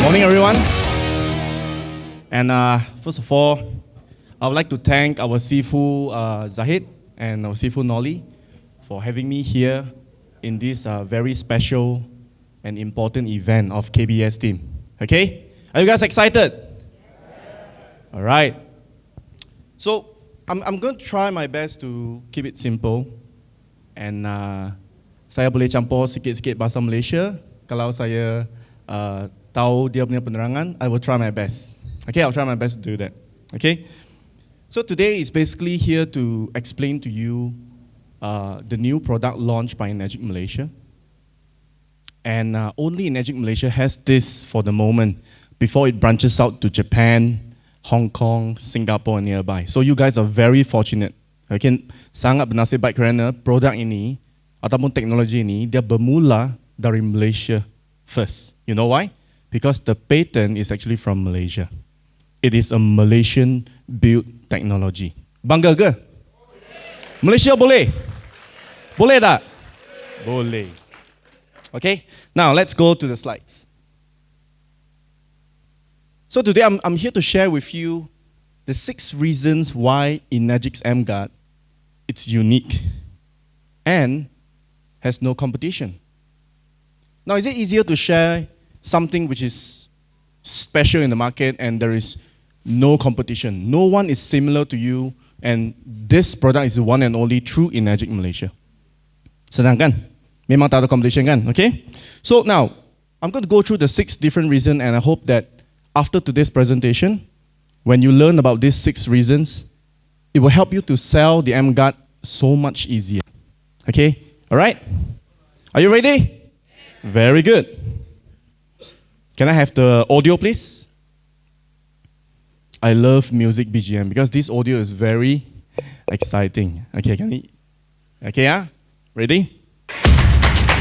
Morning, everyone. And first of all, I would like to thank our Sifu Zahid and our Sifu Noli for having me here in this very special and important event of KBS team. Okay? Are you guys excited? All right. So I'm going to try my best to keep it simple. And saya boleh campur sikit-sikit bahasa Malaysia. Kalau saya tahu dia punya penerangan, I will try my best. Okay, I'll try my best to do that. Okay? So today is basically here to explain to you the new product launched by Enagic Malaysia. And only Enagic Malaysia has this for the moment before it branches out to Japan, Hong Kong, Singapore and nearby. So you guys are very fortunate. Okay? Sangat bernasib baik kerana produk ini ataupun teknologi ini dia bermula dari Malaysia first. You know why? Because the patent is actually from Malaysia. It is a Malaysian-built technology. Bangga ke? Malaysia boleh? Boleh tak? Boleh. Okay, now let's go to the slides. So today I'm here to share with you the 6 reasons why Enagic's EmGuarde it's unique and has no competition. Now, is it easier to share something which is special in the market and there is no competition? No one is similar to you, and this product is the one and only true Enagic Malaysia. Senang kan? Memang tak ada competition kan? Okay? So now, I'm going to go through the 6 different reasons, and I hope that after today's presentation, when you learn about these 6 reasons, it will help you to sell the EmGuarde so much easier. Okay? All right? Are you ready? Very good. Can I have the audio, please? I love music BGM because this audio is very exciting. Okay, can we? Okay, yeah? Ready?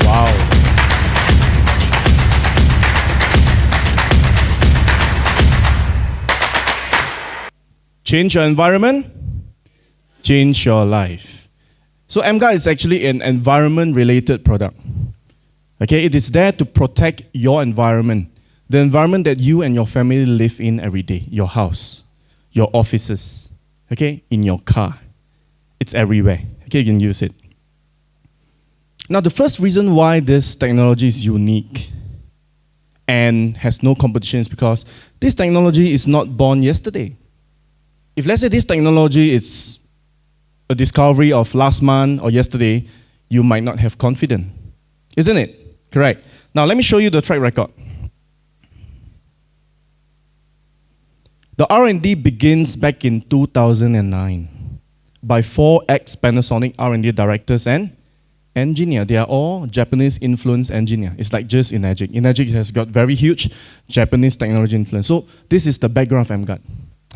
Wow. Change your environment, change your life. So EmGuarde is actually an environment-related product. Okay, it is there to protect your environment, the environment that you and your family live in every day, your house, your offices, okay, in your car. It's everywhere. Okay, you can use it. Now, the first reason why this technology is unique and has no competition is because this technology is not born yesterday. If let's say this technology is a discovery of last month or yesterday, you might not have confidence, isn't it? Correct. Now, let me show you the track record. The R&D begins back in 2009 by 4 ex-Panasonic R&D directors and engineers. They are all Japanese influence engineers. It's like just Enagic. Enagic has got very huge Japanese technology influence. So this is the background of EmGuarde.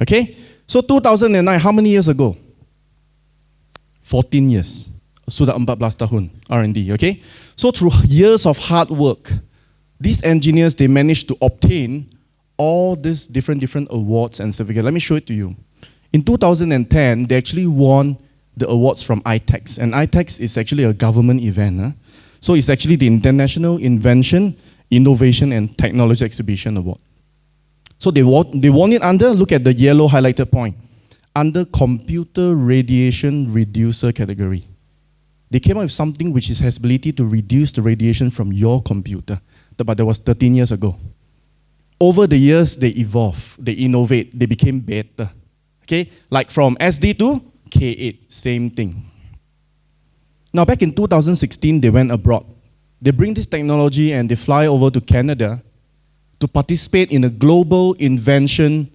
Okay? So 2009, how many years ago? 14 years. Sudah 14 tahun R&D, okay? So through years of hard work, these engineers, they managed to obtain all these different awards and certificates. Let me show it to you. In 2010, they actually won the awards from ITEX. And ITEX is actually a government event. Huh? So it's actually the International Invention, Innovation and Technology Exhibition Award. So they won it under, look at the yellow highlighted point, under Computer Radiation Reducer category. They came up with something which has ability to reduce the radiation from your computer. But that was 13 years ago. Over the years, they evolve, they innovate, they became better. Okay, like from SD to K8, same thing. Now back in 2016, they went abroad. They bring this technology and they fly over to Canada to participate in a global invention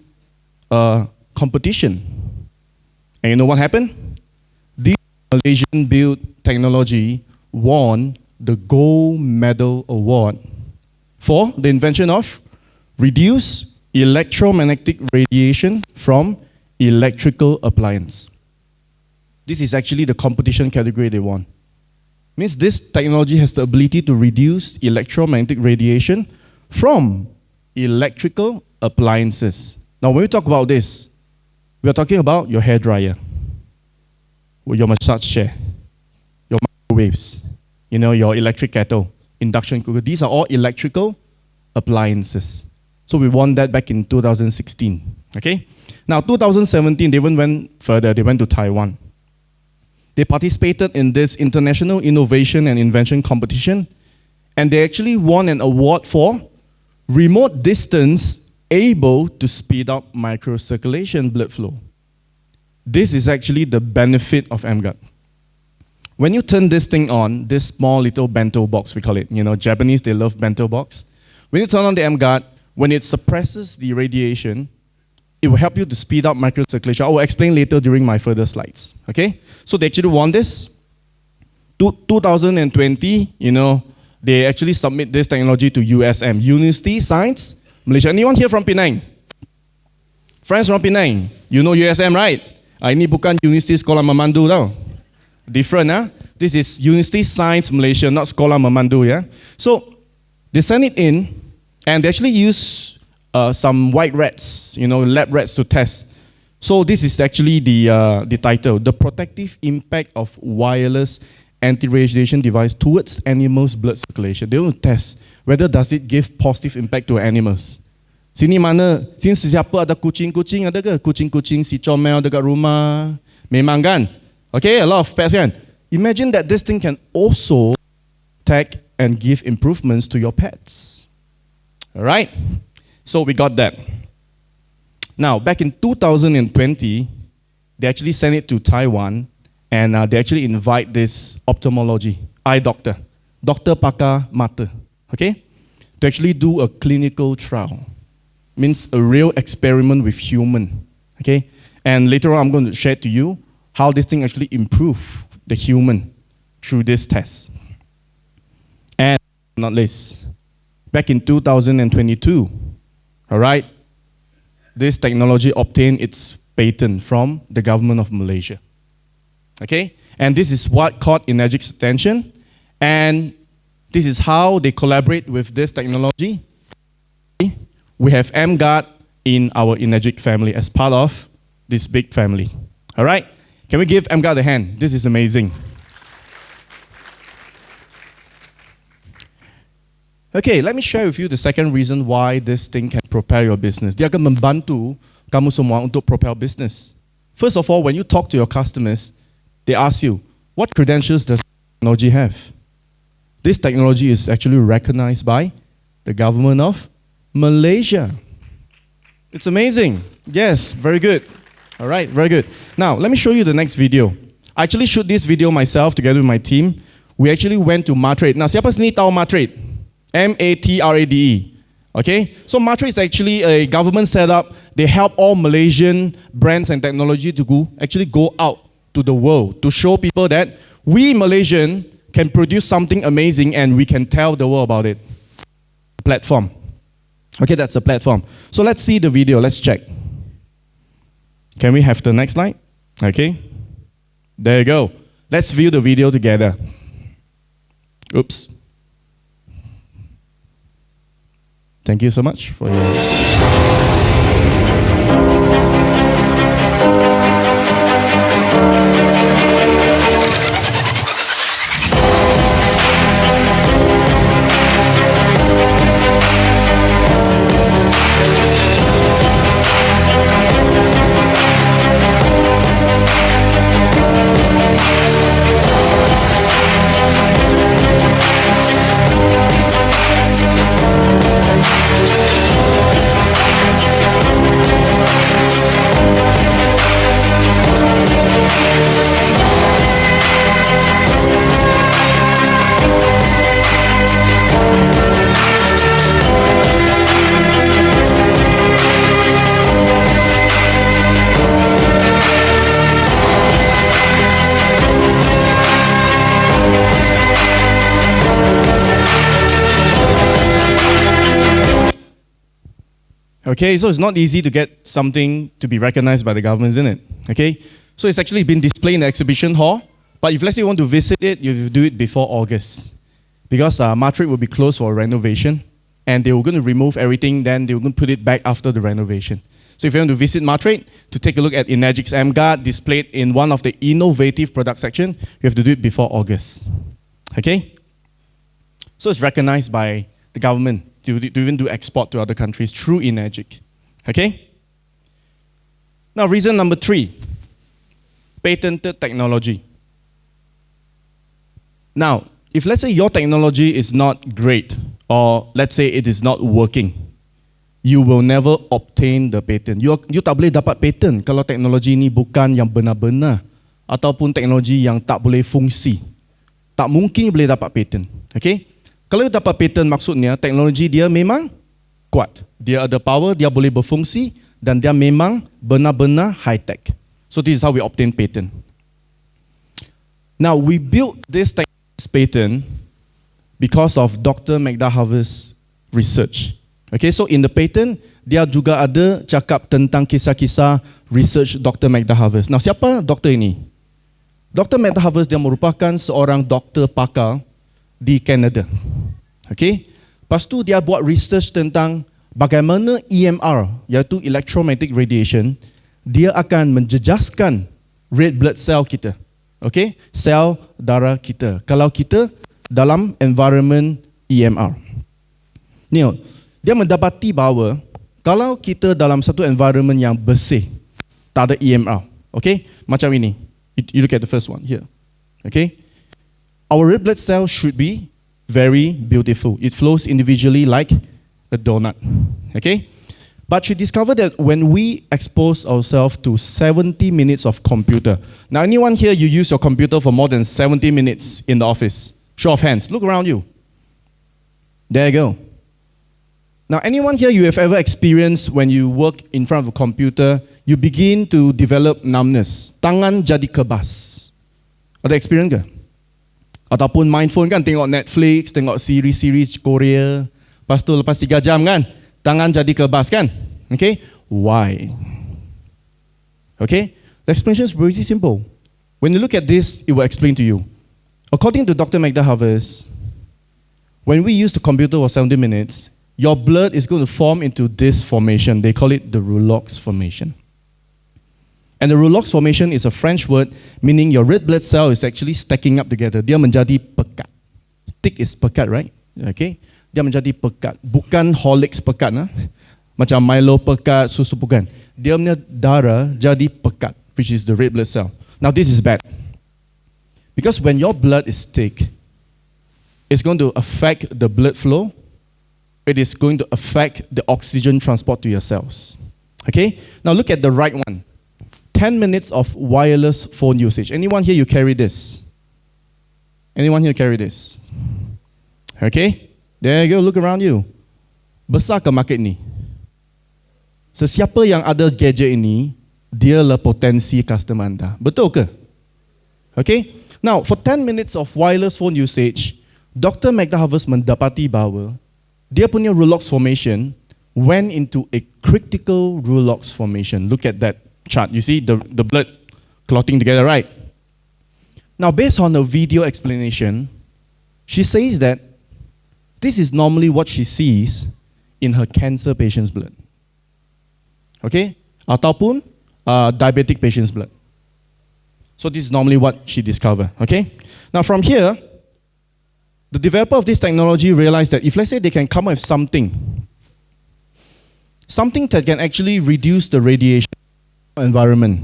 competition. And you know what happened? This Malaysian-built technology won the Gold Medal Award for the invention of reduced electromagnetic radiation from electrical appliance. This is actually the competition category they won. Means this technology has the ability to reduce electromagnetic radiation from electrical appliances. Now, when we talk about this, we are talking about your hair dryer, your massage chair, your microwaves, your electric kettle, induction cooker. These are all electrical appliances. So we won that back in 2016. Okay? Now, 2017, they even went further. They went to Taiwan. They participated in this International Innovation and Invention Competition, and they actually won an award for remote distance able to speed up microcirculation blood flow. This is actually the benefit of EmGuarde. When you turn this thing on, this small little bento box, we call it, Japanese, they love bento box. When you turn on the EmGuarde, when it suppresses the radiation, it will help you to speed up microcirculation. I will explain later during my further slides. Okay? So they actually won this. 2020, they actually submit this technology to USM, University Science Malaysia. Anyone here from Penang? Friends from Penang? You know USM, right? Ini bukan University Sekolah Memandu tau. Different, huh? This is University Science Malaysia, not Sekolah Memandu, yeah? So they send it in, and they actually use some white rats, lab rats to test. So this is actually the title, The Protective Impact of Wireless Anti-Radiation Device Towards Animals' Blood Circulation. They want to test whether does it give positive impact to animals. Sini siapa ada kucing-kucing, ada ke? Kucing-kucing, si comel dekat rumah. Memang kan? Okay, a lot of pets kan? Imagine that this thing can also detect and give improvements to your pets. All right? So we got that. Now, back in 2020, they actually sent it to Taiwan, and they actually invite this ophthalmology, eye doctor, Dr. Pakar Mata, okay, to actually do a clinical trial. Means a real experiment with human, okay? And later on, I'm going to share to you how this thing actually improved the human through this test. And not least, back in 2022, all right, this technology obtained its patent from the government of Malaysia. Okay? And this is what caught Enagic's attention. And this is how they collaborate with this technology. We have EmGuarde in our Enagic family as part of this big family. All right? Can we give EmGuarde a hand? This is amazing. Okay, let me share with you the second reason why this thing can propel your business. Dia akan membantu kamu semua untuk propel business. First of all, when you talk to your customers, they ask you, what credentials does technology have? This technology is actually recognized by the government of Malaysia. It's amazing. Yes, very good. All right, very good. Now, let me show you the next video. I actually shoot this video myself together with my team. We actually went to Matrade. Now, siapa sini tahu Matrade? Matrade. Okay? So Matrade is actually a government setup. They help all Malaysian brands and technology to go out to the world to show people that we Malaysian can produce something amazing and we can tell the world about it. Platform. Okay, that's a platform. So let's see the video. Let's check. Can we have the next slide? Okay. There you go. Let's view the video together. Oops. Thank you so much for your... Okay, so it's not easy to get something to be recognized by the government, isn't it? Okay, so it's actually been displayed in the exhibition hall, but if let's say you want to visit it, you have to do it before August. Because Matrade will be closed for renovation, and they were going to remove everything, then they were going to put it back after the renovation. So if you want to visit Matrade, to take a look at Enagic's EmGuarde displayed in one of the innovative product section, you have to do it before August. Okay? So it's recognized by the government to even do export to other countries through Enagic. Okay? Now, reason number 3, patented technology. Now, if let's say your technology is not great, or let's say it is not working, you will never obtain the patent. You tak boleh dapat patent kalau teknologi ini bukan yang benar-benar ataupun teknologi yang tak boleh fungsi. Tak mungkin boleh dapat patent. Okay? Kalau you dapat patent, maksudnya teknologi dia memang kuat. Dia ada power, dia boleh berfungsi dan dia memang benar-benar high tech. So this is how we obtain patent. Now we built this patent because of Dr. McDahaver's research. Okay, so in the patent, dia juga ada cakap tentang kisah-kisah research Dr. McDahaver. Now, siapa doktor ini? Dr. McDahaver dia merupakan seorang doktor pakar di Canada. Okay, lepas tu dia buat research tentang bagaimana EMR, iaitu electromagnetic radiation, dia akan menjejaskan red blood cell kita. Okay, sel darah kita. Kalau kita dalam environment EMR. Ni, dia mendapati bahawa kalau kita dalam satu environment yang bersih, tak ada EMR, okay? Macam ini. You look at the first one here, okay? Our red blood cell should be very beautiful. It flows individually like a donut, okay? But she discovered that when we expose ourselves to 70 minutes of computer. Now, anyone here, you use your computer for more than 70 minutes in the office? Show of hands. Look around you. There you go. Now, anyone here you have ever experienced when you work in front of a computer, you begin to develop numbness. Tangan jadi kebas. Ada experience ke? Ataupun main phone kan, tengok Netflix, tengok series Korea. Lepas 3 jam kan, tangan jadi kebas kan? Okay? Why? Okay? The explanation is very simple. When you look at this, it will explain to you. According to Dr. McDahaver's, when we use the computer for 70 minutes, your blood is going to form into this formation. They call it the roulox formation. And the roulox formation is a French word meaning your red blood cell is actually stacking up together. Dia menjadi pekat. Stick is pekat, right? Okay? Dia menjadi pekat. Bukan Horlicks pekat. Macam Milo pekat, susu bukan. Dia punya darah jadi pekat, which is the red blood cell. Now this is bad. Because when your blood is thick, it's going to affect the blood flow. It is going to affect the oxygen transport to your cells. Okay? Now look at the right one. 10 minutes of wireless phone usage. Anyone here you carry this? Anyone here carry this? Okay? There you go, look around you. Besar ke market ni? Sesiapa yang ada gadget ini, dia lah potensi customer anda. Betul ke? Okay? Now, for 10 minutes of wireless phone usage, Dr. McDahaver mendapati bahawa dia punya roulox formation went into a critical roulox formation. Look at that chart. You see the blood clotting together, right? Now, based on the video explanation, she says that this is normally what she sees in her cancer patient's blood. Okay? Ataupun diabetic patient's blood. So this is normally what she discovered. Okay? Now, from here, the developer of this technology realized that if let's say they can come up with something that can actually reduce the radiation environment,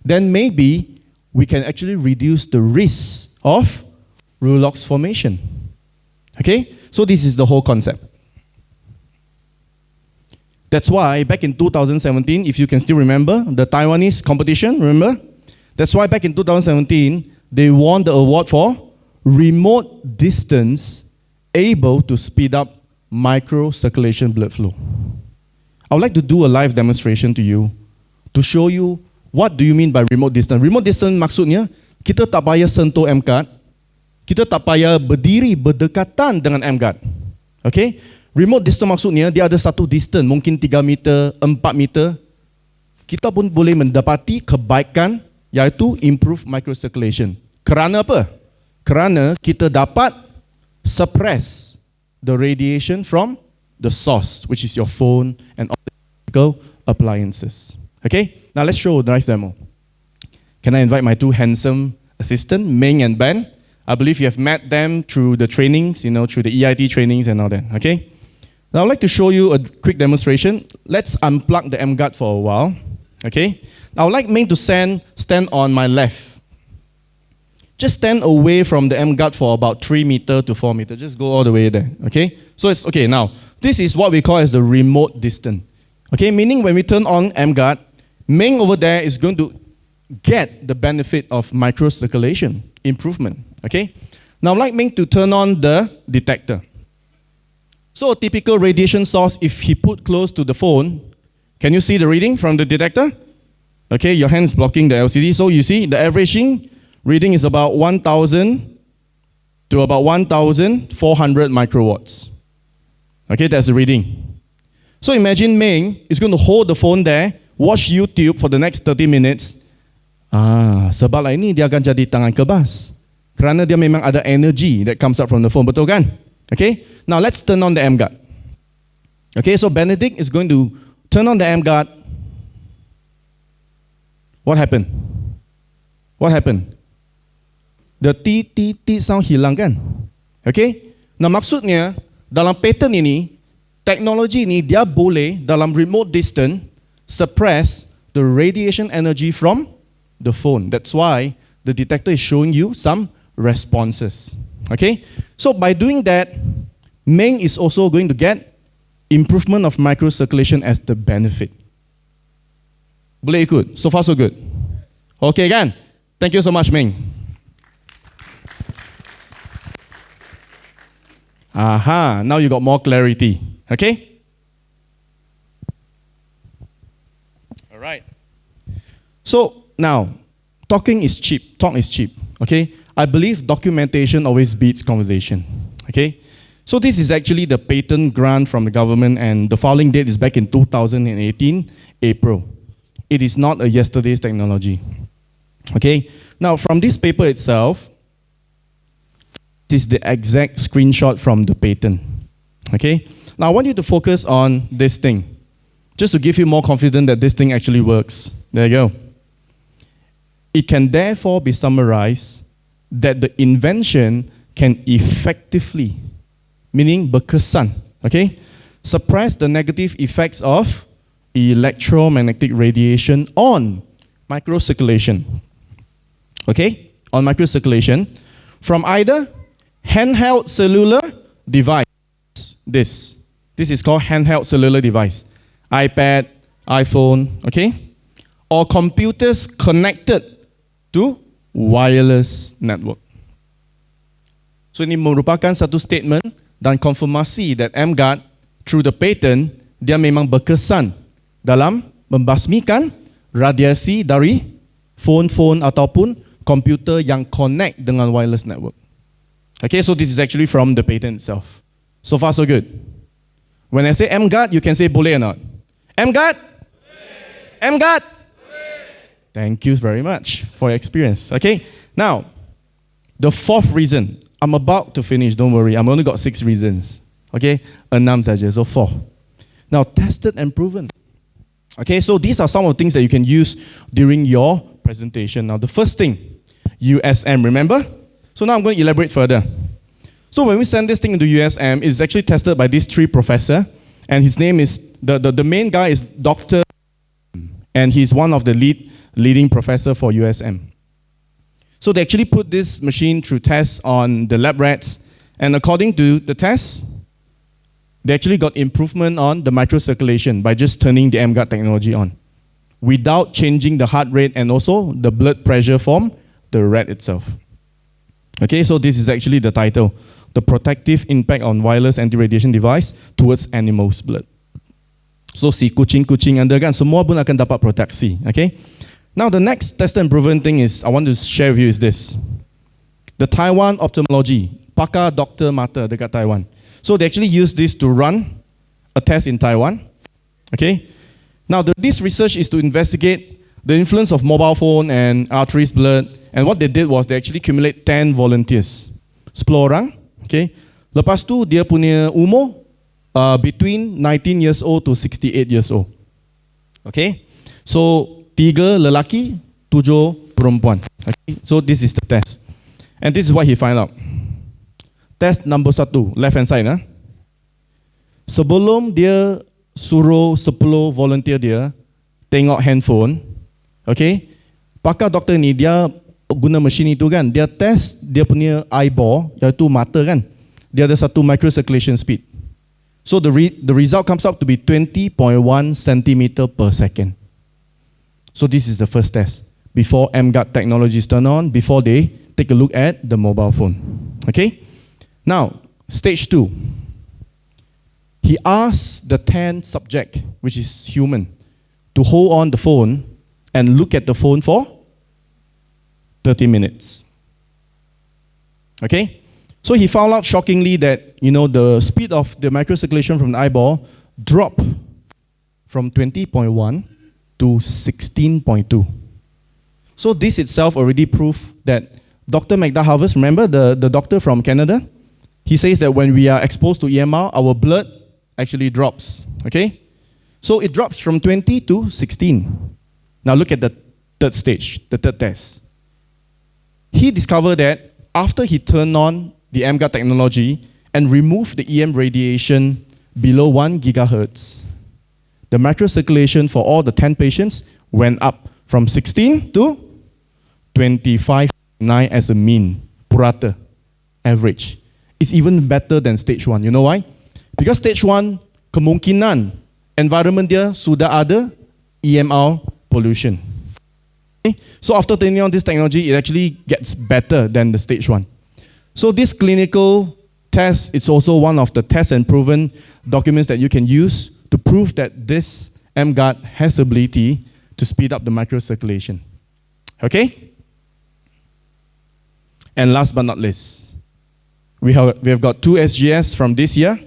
then maybe we can actually reduce the risk of roulox formation. Okay? So this is the whole concept. That's why back in 2017, if you can still remember, the Taiwanese competition, remember? That's why back in 2017, they won the award for remote distance able to speed up microcirculation blood flow. I would like to do a live demonstration to you to show you what do you mean by remote distance. Remote distance maksudnya kita tak payah sentuh EmGuarde, kita tak payah berdiri berdekatan dengan EmGuarde. Okay? Remote distance maksudnya dia ada satu distance, mungkin 3 meter, 4 meter. Kita pun boleh mendapati kebaikan iaitu improve microcirculation. Kerana apa? Kerana kita dapat suppress the radiation from the source, which is your phone and all appliances. Okay? Now let's show the live demo. Can I invite my two handsome assistants, Ming and Ben? I believe you have met them through the trainings, through the EIT trainings and all that, okay? Now I'd like to show you a quick demonstration. Let's unplug the EmGuarde for a while, okay? Now I'd like Ming to stand on my left. Just stand away from the EmGuarde for about 3 meters to 4 meters. Just go all the way there, okay? So it's, okay, now, this is what we call as the remote distance. Okay, meaning when we turn on EmGuarde, Ming over there is going to get the benefit of microcirculation improvement, okay? Now I'd like Ming to turn on the detector. So a typical radiation source, if he put close to the phone, can you see the reading from the detector? Okay, your hand's blocking the LCD. So you see the averaging reading is about 1,000 to about 1,400 microwatts. Okay, that's the reading. So imagine Ming is going to hold the phone there, watch YouTube for the next 30 minutes. Sebab lah ini dia akan jadi tangan kebas. Kerana dia memang ada energy that comes up from the phone, betul kan? Okay, now let's turn on the EmGuarde. Okay, so Benedict is going to turn on the EmGuarde. What happened? What happened? The T sound hilang kan? Okay, nah maksudnya dalam pattern ini, teknologi ini dia boleh dalam remote distance suppress the radiation energy from the phone. That's why the detector is showing you some responses. Okay, so by doing that, Ming is also going to get improvement of microcirculation as the benefit. Boleh ikut? So far so good. Okay kan? Thank you so much, Ming. Aha, now you got more clarity. Okay? All right. So now, talking is cheap. Talk is cheap. Okay? I believe documentation always beats conversation. Okay? So this is actually the patent grant from the government, and the filing date is back in 2018, April. It is not a yesterday's technology. Okay? Now, from this paper itself, this is the exact screenshot from the patent. Okay? Now, I want you to focus on this thing, just to give you more confidence that this thing actually works. There you go. It can therefore be summarized that the invention can effectively, meaning berkesan, okay, suppress the negative effects of electromagnetic radiation on microcirculation. Okay, on microcirculation from either handheld cellular device. This is called handheld cellular device, iPad, iPhone, okay, or computers connected to wireless network. So ini merupakan satu statement dan konfirmasi that EmGuarde through the patent dia memang berkesan dalam membasmikan radiasi dari phone ataupun komputer yang connect dengan wireless network. Okay, so this is actually from the patent itself. So far so good. When I say EmGuarde, you can say boleh or not? EmGuarde? EmGuarde? Thank you very much for your experience. Okay, now, the fourth reason. I'm about to finish, don't worry. I've only got 6 reasons. Okay, 6 saja, so 4. Now, tested and proven. Okay, so these are some of the things that you can use during your presentation. Now, the first thing, USM, remember? So now I'm going to elaborate further. So when we send this thing into USM, it's actually tested by these 3 professors, and his name is, the main guy is Dr. and he's one of the leading professor for USM. So they actually put this machine through tests on the lab rats, and according to the tests, they actually got improvement on the microcirculation by just turning the EmGuarde technology on, without changing the heart rate and also the blood pressure from the rat itself. Okay, so this is actually the title, The Protective Impact on Wireless Anti-Radiation Device Towards Animals' Blood. So si kucing-kucing anda kan, semua pun akan dapat proteksi. Okay? Now the next tested and proven thing is, I want to share with you is this. The Taiwan ophthalmology, pakar doktor mata dekat Taiwan. So they actually use this to run a test in Taiwan. Okay? Now this research is to investigate the influence of mobile phone and arteries blood. And what they did was they actually accumulate 10 volunteers. 10 orang. Okay? Lepas tu dia punya umur between 19 years old to 68 years old. Okay? So 3 lelaki, 7 perempuan. Okay? So this is the test. And this is what he find out. Test number 1, left hand side. Sebelum dia suruh 10 volunteer dia tengok handphone, okay, pakar doktor ni dia guna mesin itu kan, dia test dia punya eyeball, iaitu mata kan, dia ada satu microcirculation speed. So the result comes up to be 20.1 centimeter per second. So this is the first test before EmGuarde technology is turned on, before they take a look at the mobile phone. Okay? Now, stage 2. He asked the 10th subject, which is human, to hold on the phone and look at the phone for 30 minutes. Okay? So he found out shockingly that, the speed of the microcirculation from the eyeball dropped from 20.1 to 16.2. So this itself already proved that Dr. Magda-Havers, remember the doctor from Canada? He says that when we are exposed to EMR, our blood actually drops, okay? So it drops from 20 to 16. Now look at the third stage, the third test. He discovered that after he turned on the EmGuarde technology and removed the EM radiation below 1 gigahertz, the microcirculation for all the 10 patients went up from 16 to 25.9 as a mean, purata, average. It's even better than stage 1. You know why? Because stage 1, kemungkinan environment dia sudah ada EMR pollution. Okay? So after turning on this technology, it actually gets better than the stage 1. So this clinical test is also one of the test and proven documents that you can use to prove that this EmGuarde has ability to speed up the microcirculation. Okay? And last but not least, we have got 2 SGS from this year.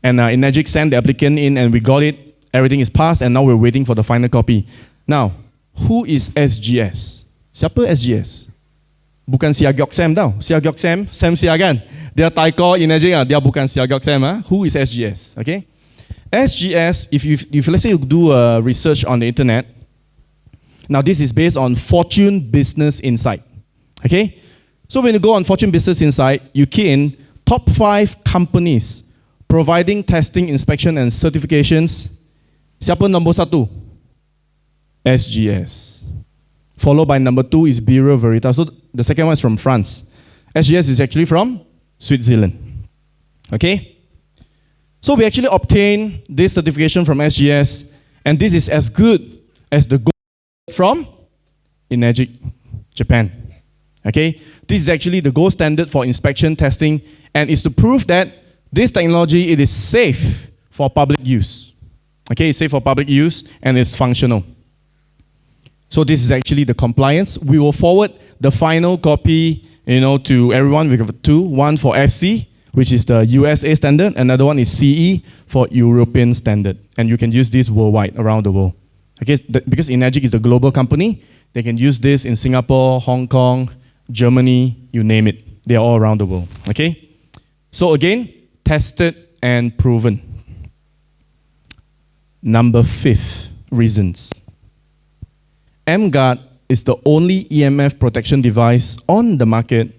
And Enagic sent the applicant in and we got it. Everything is passed and now we're waiting for the final copy. Now, who is SGS? Siapa SGS? Bukan Siagyok Sam tau. Siagyok Sam, Sam Siagan. Dia taiko Enagic, dia bukan Siagyok Sam. Who is SGS? Okay? SGS, if let's say you do a research on the internet, now this is based on Fortune Business Insight. Okay? So when you go on Fortune Business Insight, you key in top 5 companies providing testing, inspection, and certifications. Siapa nombor 1? SGS. Followed by number 2 is Bureau Veritas. So the second one is from France. SGS is actually from Switzerland. Okay? So we actually obtained this certification from SGS, and this is as good as the gold from Enagic, Japan. Okay? This is actually the gold standard for inspection testing, and it's to prove that this technology, it is safe for public use. Okay, it's safe for public use and it's functional. So this is actually the compliance. We will forward the final copy, to everyone. We have 2, one for FC, which is the USA standard, another one is CE for European standard. And you can use this worldwide, around the world. Okay, because Enagic is a global company, they can use this in Singapore, Hong Kong, Germany, you name it. They are all around the world. Okay? So again, tested and proven. Number 5 reasons. EmGuarde is the only EMF protection device on the market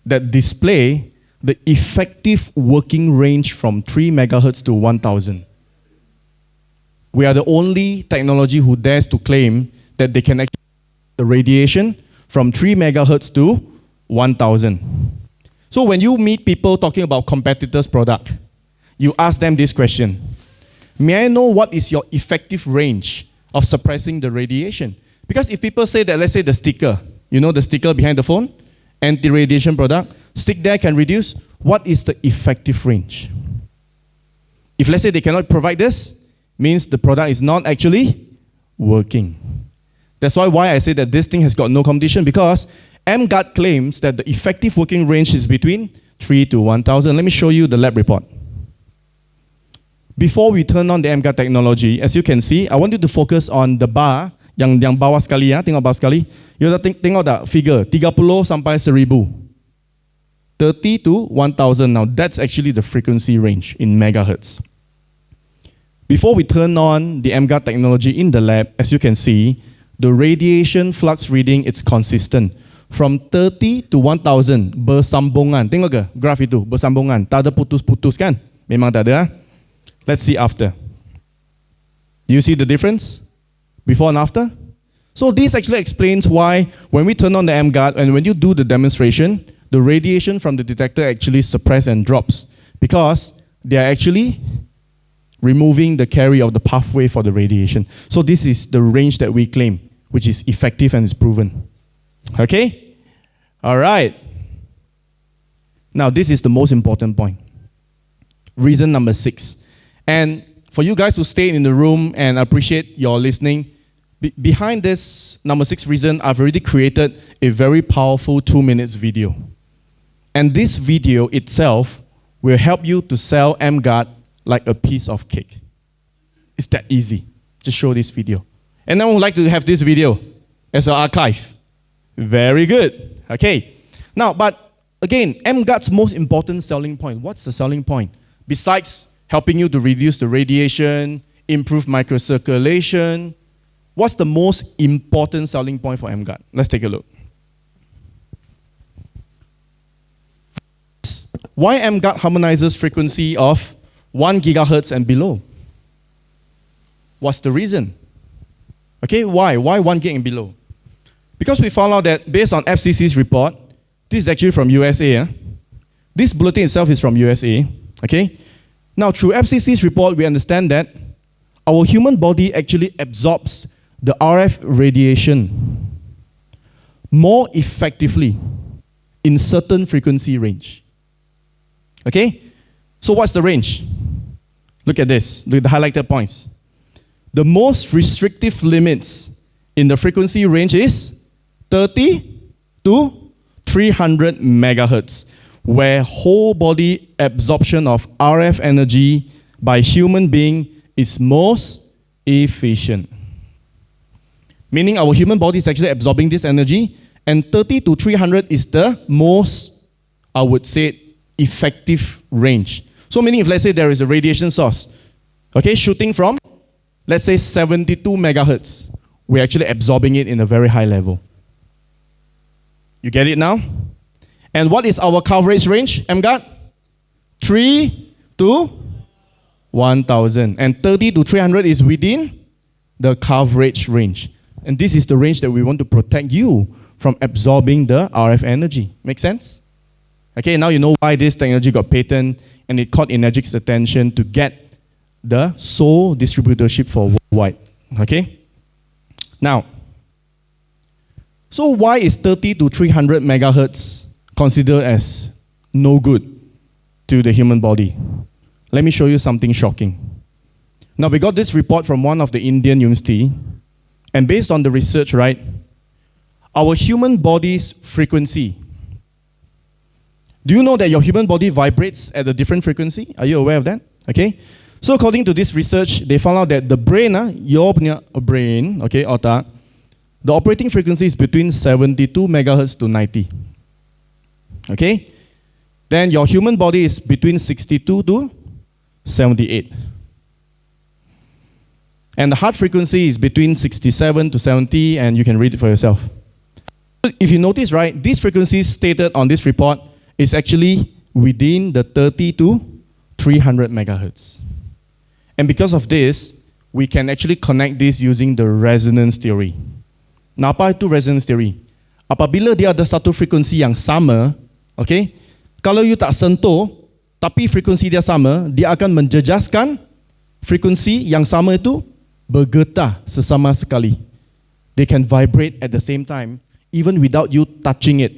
that display the effective working range from 3 megahertz to 1000. We are the only technology who dares to claim that they can actually the radiation from 3 megahertz to 1000. So when you meet people talking about competitors' product, you ask them this question. May I know what is your effective range of suppressing the radiation? Because if people say that, let's say the sticker, the sticker behind the phone, anti-radiation product, stick there can reduce, what is the effective range? If let's say they cannot provide this, means the product is not actually working. That's why I say that this thing has got no competition, because EmGuarde claims that the effective working range is between 3 to 1000. Let me show you the lab report. Before we turn on the EmGuarde technology, as you can see, I want you to focus on the bar, yang bawah sekali ya, tengok bawah sekali. You tengok tak figure, 30 sampai 1000. 30 to 1000 now, that's actually the frequency range in megahertz. Before we turn on the EmGuarde technology in the lab, as you can see, the radiation flux reading, it's consistent from 30 to 1000 bersambungan. Tengok ke graf itu bersambungan, tak ada putus-putus kan? Memang tak ada. Let's see after. Do you see the difference before and after? So this actually explains why when we turn on the EmGuarde and when you do the demonstration, the radiation from the detector actually suppresses and drops because they are actually removing the carry of the pathway for the radiation. So this is the range that we claim, which is effective and is proven. Okay? All right. Now this is the most important point. Reason number 6. And for you guys to stay in the room and appreciate your listening, behind this number 6 reason, I've already created a very powerful 2 minutes video. And this video itself will help you to sell EmGuarde like a piece of cake. It's that easy. Just show this video. And I would like to have this video as an archive. Very good. Okay. Now, but again, EmGuarde's most important selling point. What's the selling point? Besides helping you to reduce the radiation, improve microcirculation, what's the most important selling point for EmGuarde? Let's take a look. Why EmGuarde harmonizes frequency of 1 gigahertz and below? What's the reason? Okay, why? Why 1 gig and below? Because we found out that based on FCC's report, this is actually from USA. This bulletin itself is from USA. Okay? Now, through FCC's report, we understand that our human body actually absorbs the RF radiation more effectively in certain frequency range. Okay? So what's the range? Look at this, look at the highlighted points. The most restrictive limits in the frequency range is 30 to 300 megahertz, where whole body absorption of RF energy by human being is most efficient. Meaning our human body is actually absorbing this energy, and 30 to 300 is the most, I would say, effective range. So meaning if let's say there is a radiation source, okay, shooting from, let's say 72 megahertz, we're actually absorbing it in a very high level. You get it now? And what is our coverage range, EmGuarde? 3 to 1000. And 30 to 300 is within the coverage range. And this is the range that we want to protect you from absorbing the RF energy. Make sense? Okay, now you know why this technology got patent and it caught Enagic's attention to get the sole distributorship for worldwide. Okay? Now, so why is 30 to 300 megahertz considered as no good to the human body? Let me show you something shocking. Now, we got this report from one of the Indian university, and based on the research, right, our human body's frequency. Do you know that your human body vibrates at a different frequency? Are you aware of that? Okay. So according to this research, they found out that the brain, your brain, okay, otak, the operating frequency is between 72 megahertz to 90. Okay. Then your human body is between 62 to 78. And the heart frequency is between 67 to 70, and you can read it for yourself. If you notice, right, these frequencies stated on this report is actually within the 30 to 300 megahertz. And because of this, we can actually connect this using the resonance theory. Nah, apa itu resonance theory? Apabila dia ada satu frekuensi yang sama, okay, kalau you tak sentuh, tapi frekuensi dia sama, dia akan menjejaskan frekuensi yang sama itu bergetar sesama sekali. They can vibrate at the same time, even without you touching it.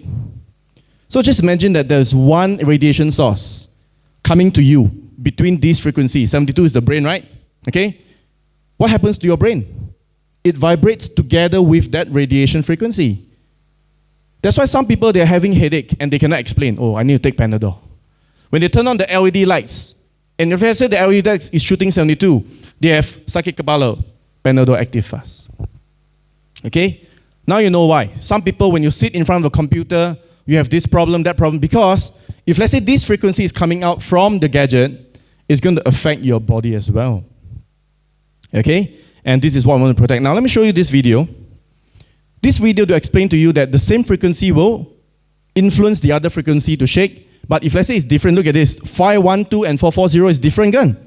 So just imagine that there's one radiation source coming to you between these frequencies. 72 is the brain, right? Okay? What happens to your brain? It vibrates together with that radiation frequency. That's why some people, they're having headache and they cannot explain, oh, I need to take Panadol. When they turn on the LED lights, and if they say the LED lights is shooting 72, they have sakit kepala, Panadol active fast. Okay? Now you know why. Some people, when you sit in front of a computer, you have this problem, that problem, because if let's say this frequency is coming out from the gadget, it's going to affect your body as well. Okay? And this is what I want to protect. Now let me show you this video. this video to explain to you that the same frequency will influence the other frequency to shake. But if let's say it's different, look at this. 512 and 440 is different kan?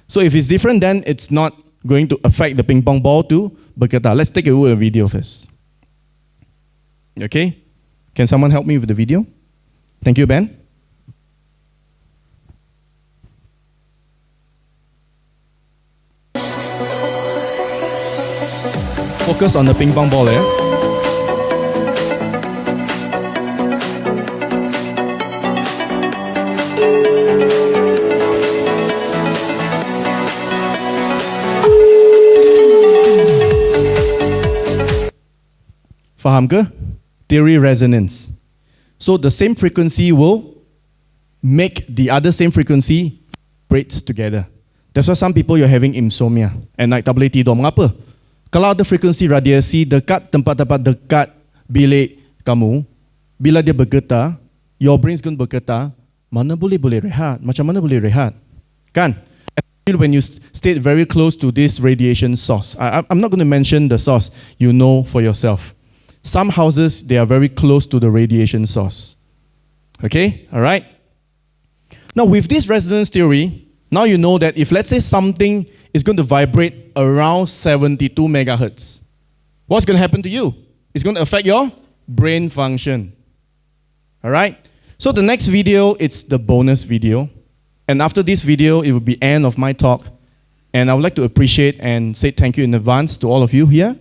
So if it's different, then it's not going to affect the ping pong ball to bergetar. Let's take a look at the video first. Okay? Can someone help me with the video? Thank you, Ben. Focus on the ping pong ball there. Faham ke? Theory resonance. So the same frequency will make the other same frequency vibrates together. That's why some people you're having insomnia and night tak boleh tidur. Mengapa? Kalau ada frequency radiasi dekat tempat-tempat dekat bilik kamu, bila dia bergetar, your brain's going to bergetar, mana boleh rehat? Macam mana boleh rehat? Kan? Especially when you stay very close to this radiation source. I'm not going to mention the source. You know for yourself. Some houses, they are very close to the radiation source. Okay? All right? Now, with this resonance theory, now you know that if let's say something is going to vibrate around 72 megahertz, what's going to happen to you? It's going to affect your brain function. All right? So the next video, it's the bonus video. And after this video, it will be end of my talk. And I would like to appreciate and say thank you in advance to all of you here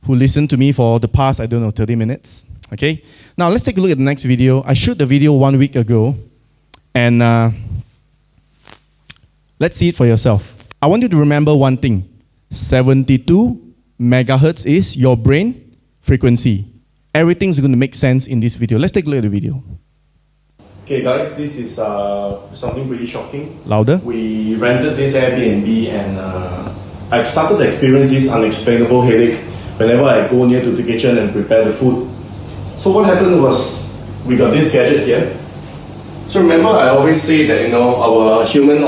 who listened to me for the past, 30 minutes. Okay? Now, let's take a look at the next video. I shot the video 1 week ago. And let's see it for yourself. I want you to remember one thing. 72 megahertz is your brain frequency. Everything's going to make sense in this video. Let's take a look at the video. Okay, guys, this is something pretty shocking. Louder. We rented this Airbnb and I started to experience this unexplainable headache whenever I go near to the kitchen and prepare the food. So what happened was, we got this gadget here. So remember, I always say that our human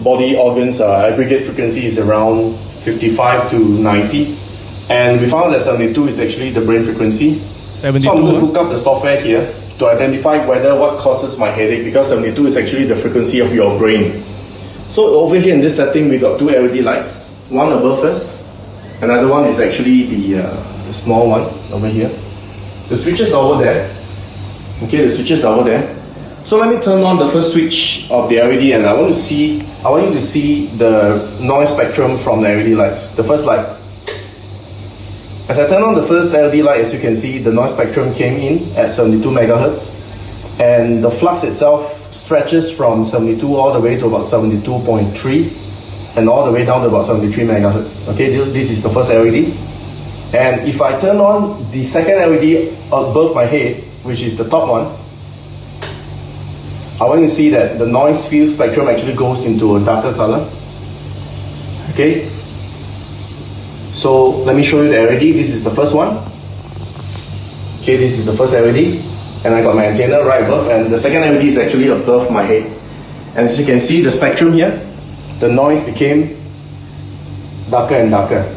body organs aggregate frequency is around 55 to 90, and we found that 72 is actually the brain frequency. 72. So I'm going to hook up the software here to identify what causes my headache, because 72 is actually the frequency of your brain. So over here in this setting, we got two LED lights, one above us. Another one is actually the small one over here. The switches are over there. Okay, the switches are over there. So let me turn on the first switch of the LED, and I want you to see the noise spectrum from the LED lights. The first light. As I turn on the first LED light, as you can see, the noise spectrum came in at 72 megahertz, and the flux itself stretches from 72 all the way to about 72.3. and all the way down to about 73 megahertz. Okay, this is the first LED. And if I turn on the second LED above my head, which is the top one, I want you to see that the noise field spectrum actually goes into a darker color. Okay, so let me show you the LED. This is the first one. Okay, this is the first LED, and I got my antenna right above, and the second LED is actually above my head. And as you can see, the spectrum here, the noise became darker and darker.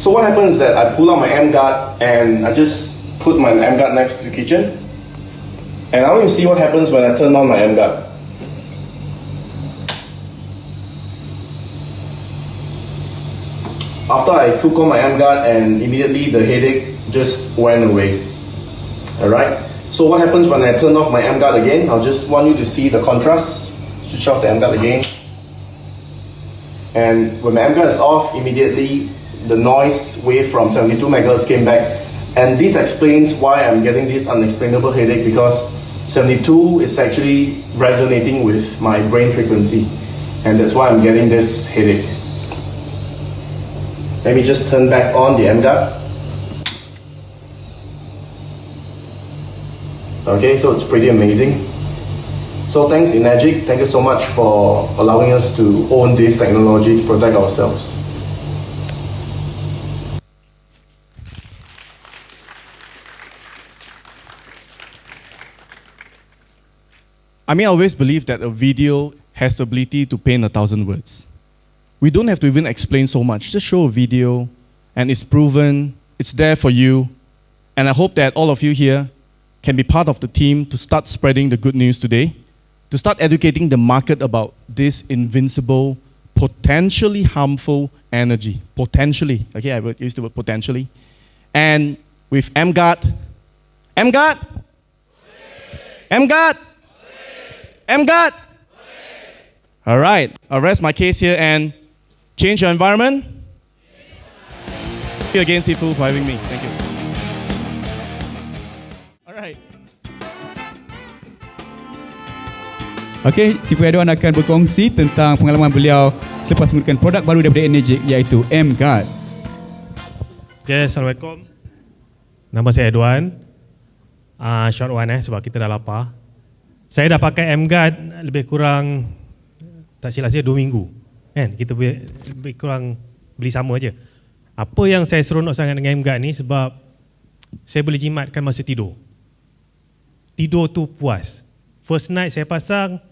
So what happens is that I pull out my EmGuarde and I just put my EmGuarde next to the kitchen. And I want you to see what happens when I turn on my EmGuarde. After I hook on my EmGuarde, and immediately the headache just went away. Alright? So what happens when I turn off my EmGuarde again? I'll just want you to see the contrast. Switch off the EmGuarde again. And when my EmGuarde is off, immediately the noise wave from 72 megahertz came back. And this explains why I'm getting this unexplainable headache, because 72 is actually resonating with my brain frequency. And that's why I'm getting this headache. Let me just turn back on the EmGuarde. Okay, so it's pretty amazing. So thanks Enagic, thank you so much for allowing us to own this technology to protect ourselves. I always believe that a video has the ability to paint 1,000 words. We don't have to even explain so much, just show a video, and it's proven it's there for you. And I hope that all of you here can be part of the team to start spreading the good news today, to start educating the market about this invincible, potentially harmful energy. Potentially, okay, I would use the word potentially. And with EmGuarde, EmGuarde, EmGuarde, EmGuarde. All right, I'll rest my case here and change your environment. Thank you again, Sifu, for having me. Thank you. All right. Okey, Sifu Edwan akan berkongsi tentang pengalaman beliau selepas menggunakan produk baru daripada Enagic, iaitu EmGuarde. Okay, Assalamualaikum. Nama saya Edwan. Short one sebab kita dah lapar. Saya dah pakai EmGuarde lebih kurang, tak silap saya, 2 minggu. Kan? Kita lebih kurang beli sama je. Apa yang saya seronok sangat dengan EmGuarde ni sebab saya boleh jimatkan masa tidur. Tidur tu puas. First night saya pasang,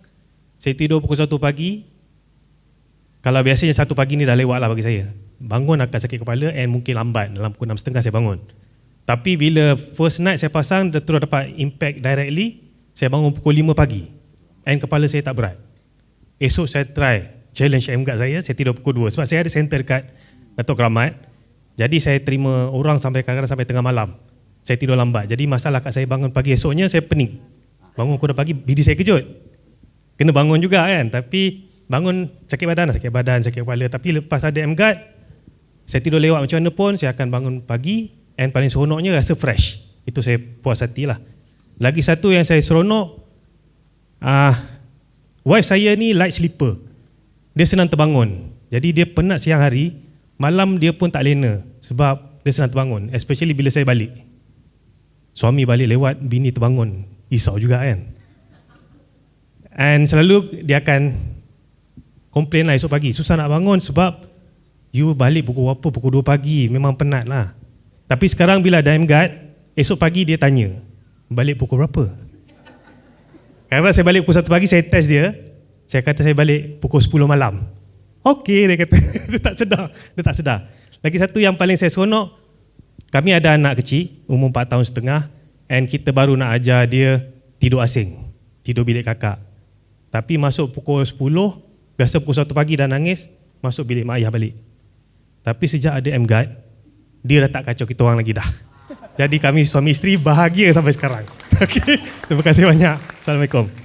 saya tidur pukul 1 pagi. Kalau biasanya 1 pagi ni dah lewat lah bagi saya. Bangun akan sakit kepala and mungkin lambat. Dalam pukul 6.30 saya bangun. Tapi bila first night saya pasang, dia terus dapat impact directly. Saya bangun pukul 5 pagi. And kepala saya tak berat. Esok saya try challenge EmGuarde saya tidur pukul 2. Sebab saya ada center dekat Datuk Keramat. Jadi saya terima orang sampai kadang-kadang sampai tengah malam. Saya tidur lambat. Jadi masalah kat saya bangun pagi esoknya, saya pening. Bangun pukul 2 pagi, bini saya kejut. Kena bangun juga kan. Tapi bangun sakit badan, sakit kepala. Tapi lepas ada EmGuarde, saya tidur lewat macam mana pun, saya akan bangun pagi. And paling seronoknya rasa fresh. Itu saya puas hati lah. Lagi satu yang saya seronok, wife saya ni light sleeper. Dia senang terbangun. Jadi dia penat siang hari, malam dia pun tak lena sebab dia senang terbangun. Especially bila saya balik. Suami balik lewat, bini terbangun. Risau juga kan. And selalu dia akan komplain lah esok pagi, susah nak bangun sebab you balik pukul berapa, pukul 2 pagi, memang penat lah. Tapi sekarang bila ada EmGuarde, esok pagi dia tanya, balik pukul berapa? Kadang saya balik pukul 1 pagi, saya test dia, saya kata saya balik pukul 10 malam. Okey, dia kata. Dia tak sedar. Lagi satu yang paling saya seronok, kami ada anak kecil, umur 4 tahun setengah, and kita baru nak ajar dia tidur asing, tidur bilik kakak. Tapi masuk pukul 10, biasa pukul 1 pagi dah nangis, masuk bilik mak ayah balik. Tapi sejak ada EmGuarde, dia dah tak kacau kita orang lagi dah. Jadi kami suami isteri bahagia sampai sekarang. Okay. Terima kasih banyak. Assalamualaikum.